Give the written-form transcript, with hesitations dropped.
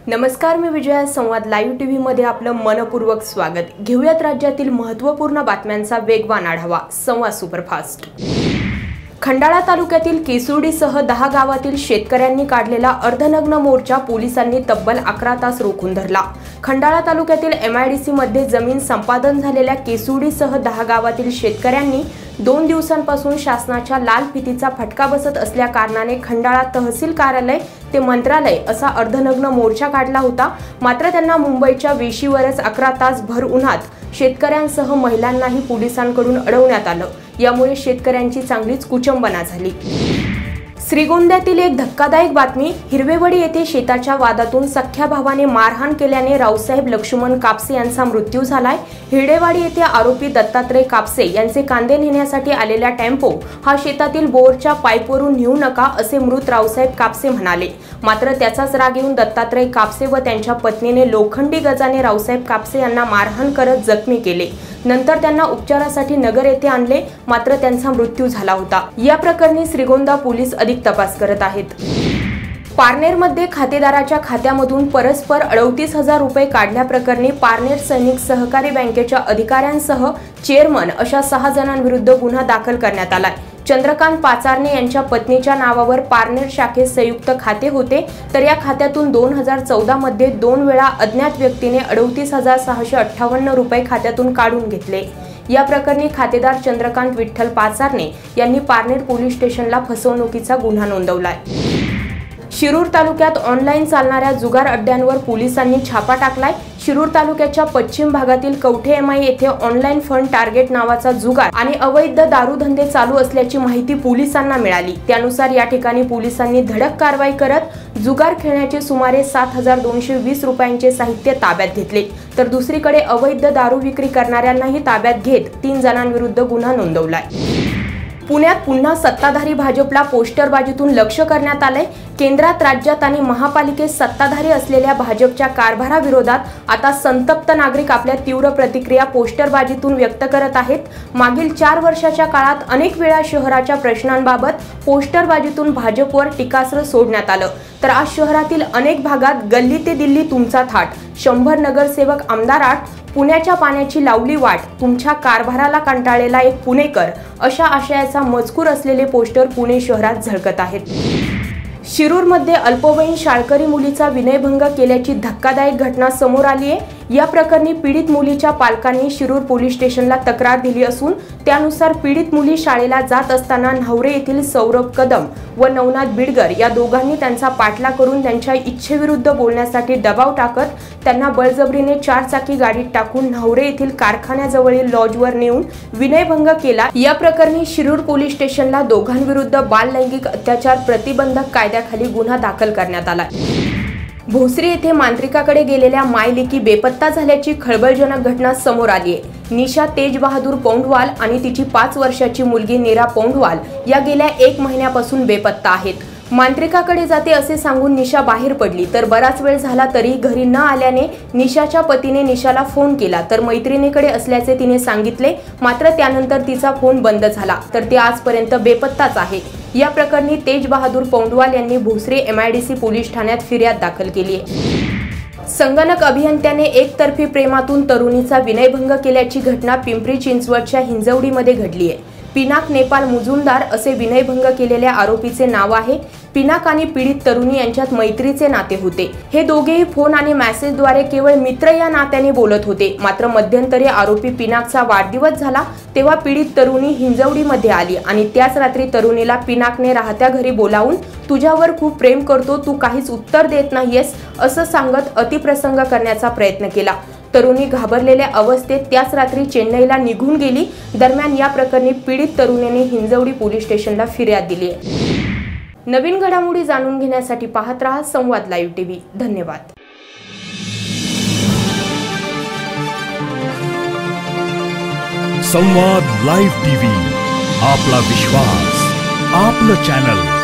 नमस्कार, मी विजया. संवाद live TV मध्ये आपलं मनपूर्वक स्वागत. घेऊयात राज्यातील महत्त्वपूर्ण बातम्यांचा वेगवान आढावा. संवाद सुपरफास्ट. खंडाळा तालुक्यातील केसुर्डीसह 10 गावातील शेतकऱ्यांनी काढलेला अर्धनग्न मोर्चा पोलिसांनी तब्बल 11 तास रोखून धरला. खंडाळा तालुक्यातील MIDC मध्ये जमीन संपादन झालेल्या केसुर्डीसह 10 गावातील शेतकऱ्यांनी 2 दिवसांपासून शासनाच्या लाल फितीचा फटका बसत असल्या कारणाने खंडाळा तहसील कार्यालय ते मंत्रालय असा अर्धनग्न मोर्चा काढला होता. मात्र त्यांना मुंबईच्या वेशीवरच 11 तास भर उन्हात शेतकऱ्यांसह महिलांनाही पोलिसांकडून अडवण्यात आलं. यामुळे शेतकऱ्यांची चांगलीच कुचंबना झाली. श्रीगोंद्यातील एक धक्कादायक बातमी. हिरवेवाडी येथे शेताच्या वादातून सख्ख्या भावाने मारहाण केल्याने रावसाहेब लक्ष्मण कापसे यांचा मृत्यू झालाय. हिरडेवाडी येथे आरोपी दत्तात्रय कापसे यांचे कांदे नेण्यासाठी आलेला टेम्पो हा शेतातील बोरच्या पाईपवरून नेऊ नका असे मृत रावसाहेब कापसे म्हणाले. मात्र त्याचाच राग येऊन दत्तात्रय कापसे व त्यांच्या पत्नीने लोखंडी गजाने रावसाहेब कापसे यांना मारहाण करत जखमी केले. नंतर त्यांना उपचारासाठी नगर येथे आणले, मात्र त्यांचा मृत्यू झाला होता. या प्रकरणी श्रीगोंदा पोलीस अधिक तपास करत आहेत. पारनेरमध्ये खातेदाराच्या खात्यामधून परस्पर 38,000 रुपये काढल्याप्रकरणी पारनेर सैनिक सहकारी बँकेच्या अधिकाऱ्यांसह चेअरमन अशा 6 जणांविरुद्ध गुन्हा दाखल करण्यात आलाय. चंद्रकांत पाचारने यांच्या पत्नीच्या नावावर पारनेर शाखेत संयुक्त खाते होते, तर या खात्यातून 2014 मध्ये 2 वेळा अज्ञात व्यक्तीने 38,658 रुपये खात्यातून काढून घेतले. या प्रकरणी खातेदार चंद्रकांत विठ्ठल पाचारने यांनी पारनेर पोलीस स्टेशनला फसवणुकीचा गुन्हा नोंदवलाय. शिरूर तालुक्यात ऑनलाईन चालणाऱ्या जुगार अड्ड्यांवर पोलिसांनी छापा टाकलाय. शिरूर तालुक्याच्या पश्चिम भागातील कवठे MI येथे ऑनलाईन फंड टार्गेट नावाचा जुगार आणि अवैध दारू धंदे चालू असल्याची माहिती पोलिसांना मिळाली. त्यानुसार या ठिकाणी पोलिसांनी धडक कारवाई करत जुगार खेळण्याचे सुमारे 7,220 रुपयांचे साहित्य ताब्यात घेतले. तर दुसरीकडे अवैध दारू विक्री करणाऱ्यांनाही ताब्यात घेत 3 जणांविरुद्ध गुन्हा नोंदवलाय. पुण्यात पुन्हा सत्ताधारी भाजपला पोस्टरबाजीतून लक्ष करण्यात आले. केंद्रात, राज्यात आणि महापालिकेत सत्ताधारी असलेल्या भाजपच्या कारभाराविरोधात आता संतप्त नागरिक आपल्या तीव्र प्रतिक्रिया पोस्टरबाजीतून व्यक्त करत आहेत. मागील 4 वर्षाच्या काळात अनेक वेळा शहराच्या प्रश्नांबाबत पोस्टरबाजीतून भाजपवर टीकास्त्र सोडण्यात आलं, तर आज शहरातील अनेक भागात गल्ली ते दिल्ली तुमचा थाट, 100 नगरसेवक आमदार आठ, पुण्याच्या पाण्याची लावली वाट, तुमच्या कारभाराला कंटाळलेला एक पुणेकर अशा आशयाचा मजकूर असलेले पोस्टर पुणे शहरात झळकत आहेत. शिरूरमध्ये अल्पवयीन शाळकरी मुलीचा विनयभंग केल्याची धक्कादायक घटना समोर आली आहे. या प्रकरणी पीडित मुलीच्या पालकांनी शिरूर पोलीस स्टेशनला तक्रार दिली असून त्यानुसार पीडित मुली शाळेला जात असताना न्हावरे येथील सौरभ कदम व नवनाथ बिडगर या दोघांनी त्यांचा पाठलाग करून त्यांच्या इच्छेविरुद्ध बोलण्यासाठी दबाव टाकत त्यांना बळजबरीने 4 चाकी गाडीत टाकून न्हावरे येथील कारखान्याजवळील लॉजवर नेऊन विनयभंग केला. या प्रकरणी शिरूर पोलीस स्टेशनला दोघांविरुद्ध बाल लैंगिक अत्याचार प्रतिबंधक कायद्याखाली गुन्हा दाखल करण्यात आला. भोसरी येथे मांत्रिकाकडे गेलेल्या मायलेकी बेपत्ता झाल्याची खळबळजनक घटना समोर आली आहे. निशा तेज बहादूर पौंडवाल आणि तिची 5 वर्षाची मुलगी नीरा पौंडवाल या गेल्या 1 महिन्यापासून बेपत्ता आहेत. मांत्रिकाकडे जाते असे सांगून निशा बाहेर पडली, तर बराच वेळ झाला तरी घरी न आल्याने निशाच्या पतीने निशाला फोन केला, तर मैत्रिणीकडे असल्याचे तिने सांगितले. मात्र त्यानंतर तिचा फोन बंद झाला, तर ती आजपर्यंत बेपत्ताच आहे. या प्रकरणी तेज बहादूर पौंडवाल यांनी भोसरी MIDC पोलीस ठाण्यात फिर्याद दाखल केली आहे. संगणक अभियंत्याने एकतर्फी प्रेमातून तरुणीचा विनयभंग केल्याची घटना पिंपरी चिंचवडच्या हिंजवडीमध्ये घडली आहे. पिनाक नेपाल मुजुमदार असे विनयभंग केलेल्या आरोपीचे नाव आहे. पिनाक आणि पीडित तरुणी यांच्यात मैत्रीचे नाते होते. हे दोघेही फोन आणि मेसेजद्वारे केवळ मित्र या नात्याने बोलत होते. मात्र मध्यंतरी आरोपी पिनाकचा वाढदिवस झाला तेव्हा पीडित तरुणी हिंजवडीमध्ये आली आणि त्याच रात्री तरुणीला पिनाकने राहत्या घरी बोलावून तुझ्यावर खूप प्रेम करतो, तू काहीच उत्तर देत नाहीयेस असं सांगत अतिप्रसंग करण्याचा प्रयत्न केला. तरुणी घाबरलेल्या अवस्थेत त्याच रात्री चेन्नईला निघून गेली. दरम्यान या प्रकरणी पीडित तरुणीने हिंजवडी पोलीस स्टेशनला फिर्याद दिली आहे. नवीन घडामोडी जाणून घेण्यासाठी पाहत रहा संवाद लाईव्ह टीव्ही. धन्यवाद. संवाद लाईव्ह टीव्ही, आपला विश्वास, आपलं चॅनल.